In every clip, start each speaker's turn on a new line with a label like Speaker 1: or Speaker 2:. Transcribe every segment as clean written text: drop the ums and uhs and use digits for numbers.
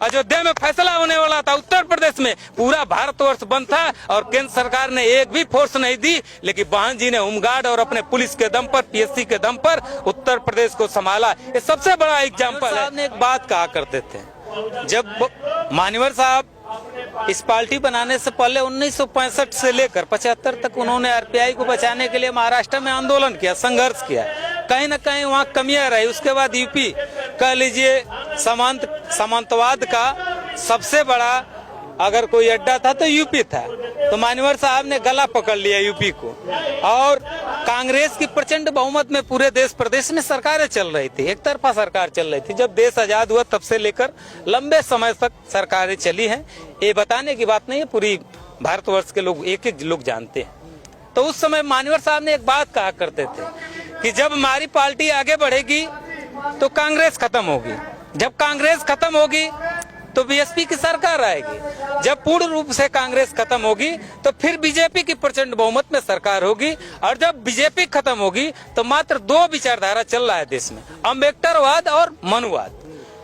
Speaker 1: अयोध्या में फैसला होने वाला था, उत्तर प्रदेश में पूरा भारतवर्ष बंद था और केंद्र सरकार ने एक भी फोर्स नहीं दी, लेकिन बहन जी ने होमगार्ड और अपने पुलिस के दम पर, पीएससी के दम पर उत्तर प्रदेश को संभाला। ये सबसे बड़ा एग्जाम्पल है। एक बात कहा करते थे, जब मान्यवर साहब इस पार्टी बनाने से पहले 1965 से लेकर 75 तक उन्होंने आरपीआई को बचाने के लिए महाराष्ट्र में आंदोलन किया, संघर्ष किया, कहीं न कहीं वहाँ कमियां रही। उसके बाद यूपी कह लीजिए सामंतवाद का सबसे बड़ा अगर कोई अड्डा था तो यूपी था, तो मान्यवर साहब ने गला पकड़ लिया यूपी को, और कांग्रेस की प्रचंड बहुमत में पूरे देश प्रदेश में सरकारें चल रही थी, एक तरफा सरकार चल रही थी। जब देश आजाद हुआ तब से लेकर लंबे समय तक सरकारें चली हैं, ये बताने की बात नहीं है, पूरी भारतवर्ष के लोग एक एक लोग जानते हैं। तो उस समय मान्यवर साहब ने एक बात कहा करते थे कि जब हमारी पार्टी आगे बढ़ेगी तो कांग्रेस खत्म होगी, जब कांग्रेस खत्म होगी तो बीएसपी की सरकार आएगी, जब पूर्ण रूप से कांग्रेस खत्म होगी तो फिर बीजेपी की प्रचंड बहुमत में सरकार होगी, और जब बीजेपी खत्म होगी तो मात्र दो विचारधारा चल रहा है देश में, अम्बेडकरवाद और मनुवाद।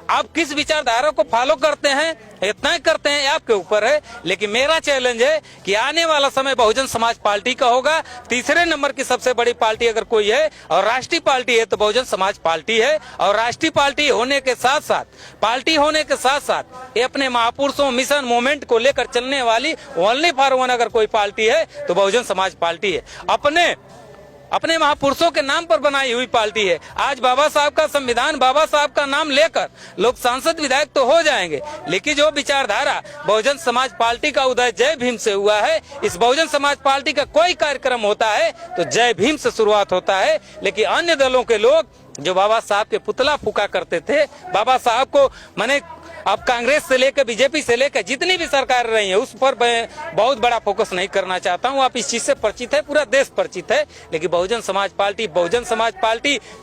Speaker 1: आप किस विचारधारा को फॉलो करते हैं, इतना ही करते हैं, आपके ऊपर है। लेकिन मेरा चैलेंज है कि आने वाला समय बहुजन समाज पार्टी का होगा। तीसरे नंबर की सबसे बड़ी पार्टी अगर कोई है और राष्ट्रीय पार्टी है तो बहुजन समाज पार्टी है। और राष्ट्रीय पार्टी होने के साथ साथ ये अपने महापुरुषों, मिशन, मूवमेंट को लेकर चलने वाली ओनली फॉर वन अगर कोई पार्टी है तो बहुजन समाज पार्टी है। अपने महापुरुषों के नाम पर बनाई हुई पार्टी है। आज बाबा साहब का संविधान, बाबा साहब का नाम लेकर लोग सांसद विधायक तो हो जाएंगे, लेकिन जो विचारधारा बहुजन समाज पार्टी का उदय जय भीम से हुआ है, इस बहुजन समाज पार्टी का कोई कार्यक्रम होता है तो जय भीम से शुरुआत होता है। लेकिन अन्य दलों के लोग जो बाबा साहब के पुतला फूका करते थे, बाबा साहब को मैंने अब कांग्रेस से लेकर बीजेपी से लेकर जितनी भी सरकार रही है उस पर मैं बहुत बड़ा फोकस नहीं करना चाहता हूं। आप इस चीज से परिचित है, पूरा देश परिचित है। लेकिन बहुजन समाज पार्टी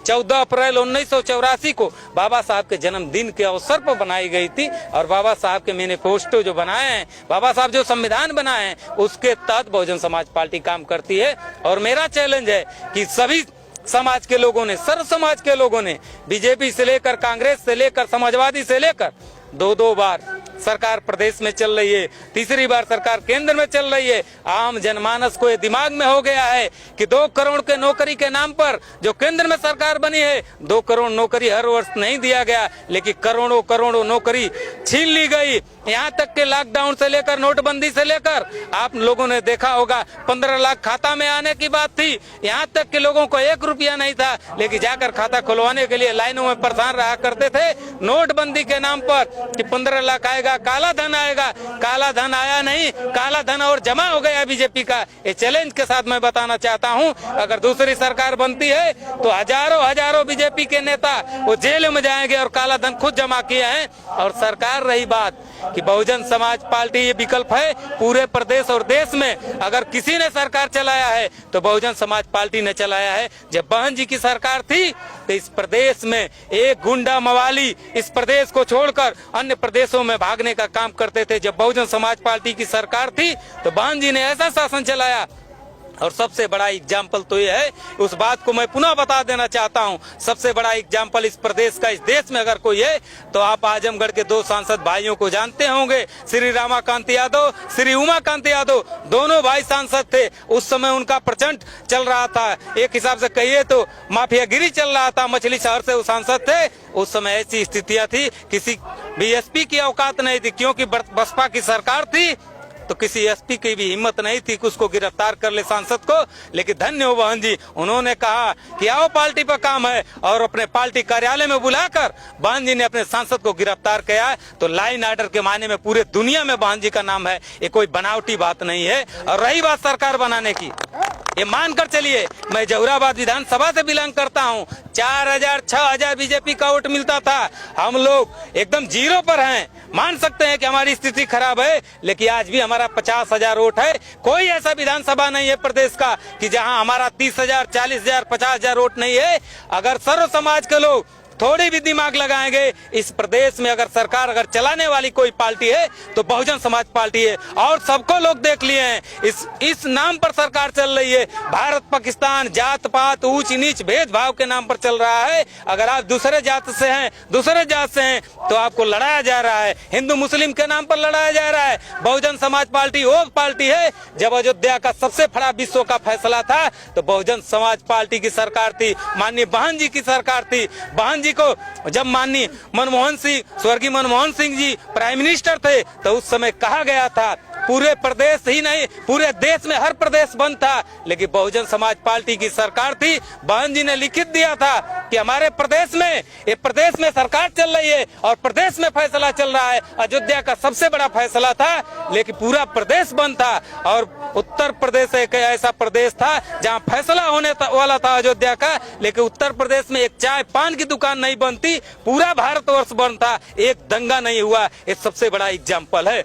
Speaker 1: 14 अप्रैल 1984 को बाबा साहब के जन्मदिन के अवसर पर बनाई गई थी, और बाबा साहब के मैनिफेस्टो जो बनाए हैं, बाबा साहब जो संविधान बनाए हैं, उसके तहत बहुजन समाज पार्टी काम करती है। और मेरा चैलेंज है कि सभी समाज के लोगों ने, सर्व समाज के लोगों ने, बीजेपी से लेकर, कांग्रेस से लेकर, समाजवादी से लेकर, दो बार सरकार प्रदेश में चल रही है, तीसरी बार सरकार केंद्र में चल रही है। आम जनमानस को ये दिमाग में हो गया है कि 2 करोड़ के नौकरी के नाम पर जो केंद्र में सरकार बनी है, 2 करोड़ नौकरी हर वर्ष नहीं दिया गया, लेकिन करोड़ों नौकरी छीन ली गई। यहाँ तक के लॉकडाउन से लेकर, नोटबंदी से लेकर, आप लोगों ने देखा होगा 15 लाख खाता में आने की बात थी। यहाँ तक के लोगों को 1 रुपया नहीं था, लेकिन जाकर खाता खुलवाने के लिए लाइनों में परेशान रहा करते थे। नोटबंदी के नाम पर कि 15 लाख आएगा, काला धन आएगा, काला धन आया नहीं, काला धन और जमा हो गया बीजेपी का। ये चैलेंज के साथ मैं बताना चाहता हूं, अगर दूसरी सरकार बनती है तो हजारों बीजेपी के नेता वो जेल में जाएंगे और काला धन खुद जमा किए हैं। और सरकार रही बात कि बहुजन समाज पार्टी ये विकल्प है पूरे प्रदेश और देश में, अगर किसी ने सरकार चलाया है तो बहुजन समाज पार्टी ने चलाया है। जब बहन जी की सरकार थी तो इस प्रदेश में एक गुंडा मवाली इस प्रदेश को छोड़कर अन्य प्रदेशों में भागने का काम करते थे। जब बहुजन समाज पार्टी की सरकार थी तो बहन जी ने ऐसा शासन चलाया। और सबसे बड़ा एग्जाम्पल तो ये है, उस बात को मैं पुनः बता देना चाहता हूँ, सबसे बड़ा एग्जाम्पल इस प्रदेश का, इस देश में अगर कोई है तो आप आजमगढ़ के 2 सांसद भाइयों को जानते होंगे, श्री रामाकांत यादव, श्री उमाकांत यादव। दोनों भाई सांसद थे। उस समय उनका प्रचंड चल रहा था, एक हिसाब से कहिए तो माफियागिरी चल रहा था। मछली शहर से वो सांसद थे। उस समय ऐसी स्थितियां थी, किसी बीएसपी की औकात नहीं थी, क्योंकि बसपा की सरकार थी तो किसी एसपी की भी हिम्मत नहीं थी कि उसको गिरफ्तार कर ले सांसद को। लेकिन धन्य हो बहन जी, उन्होंने कहा कि आओ पार्टी पर काम है, और अपने पार्टी कार्यालय में बुलाकर बहन जी ने अपने सांसद को गिरफ्तार किया। तो लाइन ऑर्डर के मायने में पूरे दुनिया में बहन जी का नाम है, ये कोई बनावटी बात नहीं है। और रही बात सरकार बनाने की, ये मानकर चलिए, मैं जहुराबाद विधानसभा से बिलोंग करता हूँ। 4000 6000 बीजेपी का वोट मिलता था। हम लोग एकदम जीरो पर हैं। मान सकते हैं कि हमारी स्थिति खराब है, लेकिन आज भी हमारा 50,000 वोट है। कोई ऐसा विधानसभा नहीं है प्रदेश का कि जहां हमारा 30,000 40,000 50,000 वोट नहीं है। अगर सर्व समाज के लोग थोड़ी भी दिमाग लगाएंगे, इस प्रदेश में अगर सरकार अगर चलाने वाली कोई पार्टी है तो बहुजन समाज पार्टी है। और सबको लोग देख लिए हैं, इस नाम पर सरकार चल रही है। भारत पाकिस्तान, जात पात, ऊंच नीच, भेदभाव के नाम पर चल रहा है। अगर आप दूसरे जात से हैं, दूसरे जात से हैं, तो आपको लड़ाया जा रहा है। हिंदू मुस्लिम के नाम पर लड़ाया जा रहा है। बहुजन समाज पार्टी वो पार्टी है, जब अयोध्या का सबसे बड़ा विश्व का फैसला था तो बहुजन समाज पार्टी की सरकार थी, माननीय बहन जी की सरकार थी। बहन जी को जब माननीय मनमोहन सिंह, स्वर्गीय मनमोहन सिंह जी प्राइम मिनिस्टर थे, तो उस समय कहा गया था पूरे प्रदेश ही नहीं, पूरे देश में हर प्रदेश बंद था, लेकिन बहुजन समाज पार्टी की सरकार थी। बहन जी ने लिखित दिया था कि हमारे प्रदेश में, ये प्रदेश में सरकार चल रही है और प्रदेश में फैसला चल रहा है। अयोध्या का सबसे बड़ा फैसला था, लेकिन पूरा प्रदेश बंद था। और उत्तर प्रदेश एक ऐसा प्रदेश था जहां फैसला होने वाला था अयोध्या का, लेकिन उत्तर प्रदेश में एक चाय पान की दुकान नहीं बनती, पूरा भारतवर्ष बंद था, एक दंगा नहीं हुआ। ये सबसे बड़ा एग्जाम्पल है।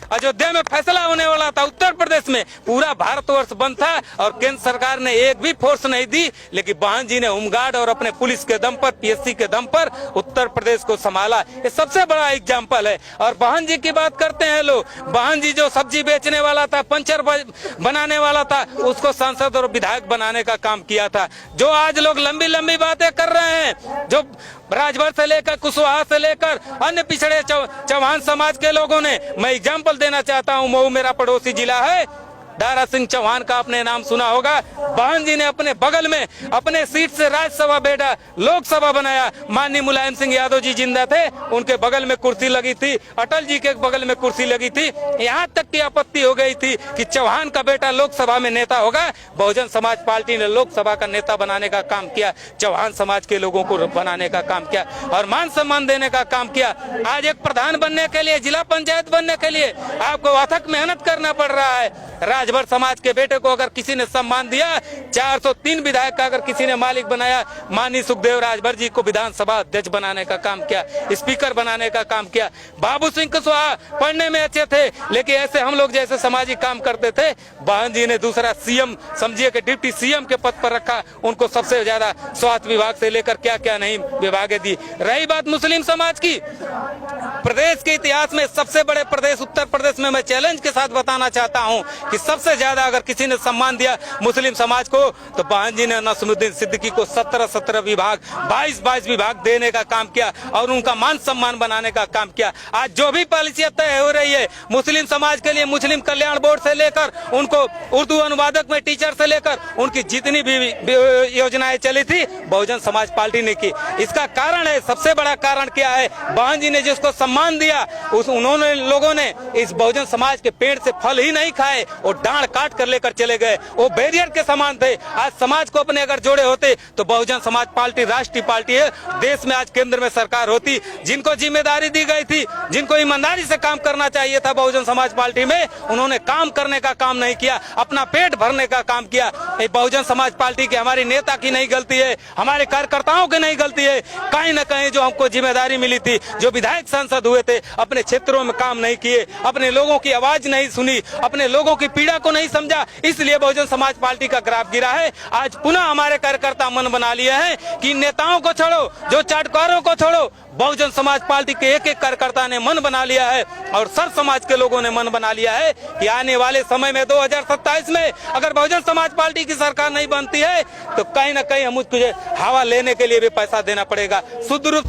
Speaker 1: अयोध्या में फैसला होने वाला था, उत्तर प्रदेश में पूरा भारतवर्ष बंद था और केंद्र सरकार ने एक भी फोर्स नहीं दी, लेकिन बहन जी ने होमगार्ड और अपने पुलिस के दम पर, पीएससी के दम पर उत्तर प्रदेश को संभाला। ये सबसे बड़ा एग्जाम्पल है। और बहन जी की बात करते हैं लोग, बहन जी जो सब्जी बेचने वाला था, पंचर बनाने वाला था, उसको सांसद और विधायक बनाने का काम किया था। जो आज लोग लंबी लंबी बातें कर रहे हैं, जो राजभर से लेकर, कुशवाहा से लेकर अन्य पिछड़े चौहान समाज के लोगों ने, मैं एग्जाम्पल देना चाहता हूँ, मऊ मेरा पड़ोसी जिला है, दारा सिंह चौहान का आपने नाम सुना होगा। बहन जी ने अपने बगल में अपने सीट से राज्यसभा बेटा लोकसभा बनाया। माननीय मुलायम सिंह यादव जी जिंदा थे, उनके बगल में कुर्सी लगी थी, अटल जी के बगल में कुर्सी लगी थी। यहाँ तक की आपत्ति हो गई थी कि चौहान का बेटा लोकसभा में नेता होगा। बहुजन समाज पार्टी ने लोकसभा का नेता बनाने का काम किया, चौहान समाज के लोगों को बनाने का काम किया और मान सम्मान देने का काम किया। आज एक प्रधान बनने के लिए, जिला पंचायत बनने के लिए आपको अथक मेहनत करना पड़ रहा है। राजभर समाज के बेटे को अगर किसी ने सम्मान दिया, 403 विधायक का अगर किसी ने मालिक बनाया, माननीय सुखदेव राजभर जी को विधानसभा अध्यक्ष बनाने का काम किया, स्पीकर बनाने का काम किया। बाबू सिंह कुशवाहा पढ़ने में अच्छे थे, लेकिन ऐसे हम लोग जैसे सामाजिक काम करते थे, बहन जी ने दूसरा सीएम, समझिए कि डिप्टी सीएम के पद पर रखा। उनको सबसे ज्यादा स्वास्थ्य विभाग से लेकर क्या क्या नहीं विभागें दी। रही बात मुस्लिम समाज की, प्रदेश के इतिहास में सबसे बड़े प्रदेश उत्तर प्रदेश में मैं चैलेंज के साथ बताना चाहता हूं कि सबसे ज्यादा अगर किसी ने सम्मान दिया मुस्लिम समाज को, तो बहन जी ने नसीमुद्दीन सिद्दीकी को 17 विभाग, 22 विभाग देने का काम किया और उनका मान सम्मान बनाने का काम किया। आज जो भी पॉलिसी तय हो रही है मुस्लिम समाज के लिए, मुस्लिम कल्याण बोर्ड से लेकर उनको उर्दू अनुवादक में टीचर से लेकर उनकी जितनी भी योजनाएं चली थी, बहुजन समाज पार्टी ने की। इसका कारण है, सबसे बड़ा कारण क्या है, बहन जी ने जिसको सम्मान दिया, उन्होंने लोगों ने इस बहुजन समाज के पेड़ से फल ही नहीं खाए और डांड काट कर लेकर चले गए। वो बैरियर के समान थे। आज समाज को अपने अगर जोड़े होते तो बहुजन समाज पार्टी राष्ट्रीय पार्टी है, देश में आज केंद्र में सरकार होती। जिनको जिम्मेदारी दी गई थी, जिनको ईमानदारी से काम करना चाहिए था बहुजन समाज पार्टी में, उन्होंने काम करने का काम नहीं किया, अपना पेट भरने का काम किया। बहुजन समाज पार्टी की, हमारी नेता की नहीं गलती है, हमारे कार्यकर्ताओं की नहीं गलती है। कहीं न कहीं जो हमको जिम्मेदारी मिली थी, जो विधायक सांसद हुए थे, अपने क्षेत्रों में काम नहीं किए, अपने लोगों की आवाज नहीं सुनी, अपने लोगों की पीड़ा को नहीं समझा, इसलिए बहुजन समाज पार्टी का ग्राफ गिरा है। आज पुनः हमारे कार्यकर्ता मन बना लिए हैं कि नेताओं को छोड़ो, जो चाटकारों को छोड़ो, बहुजन समाज पार्टी के एक एक कार्यकर्ता ने मन बना लिया है और सर समाज के लोगों ने मन बना लिया है कि आने वाले समय में 2027 में अगर बहुजन समाज पार्टी की सरकार नहीं बनती है तो कहीं न कहीं हम उसको हवा लेने के लिए भी पैसा देना पड़ेगा। शुद्ध रूप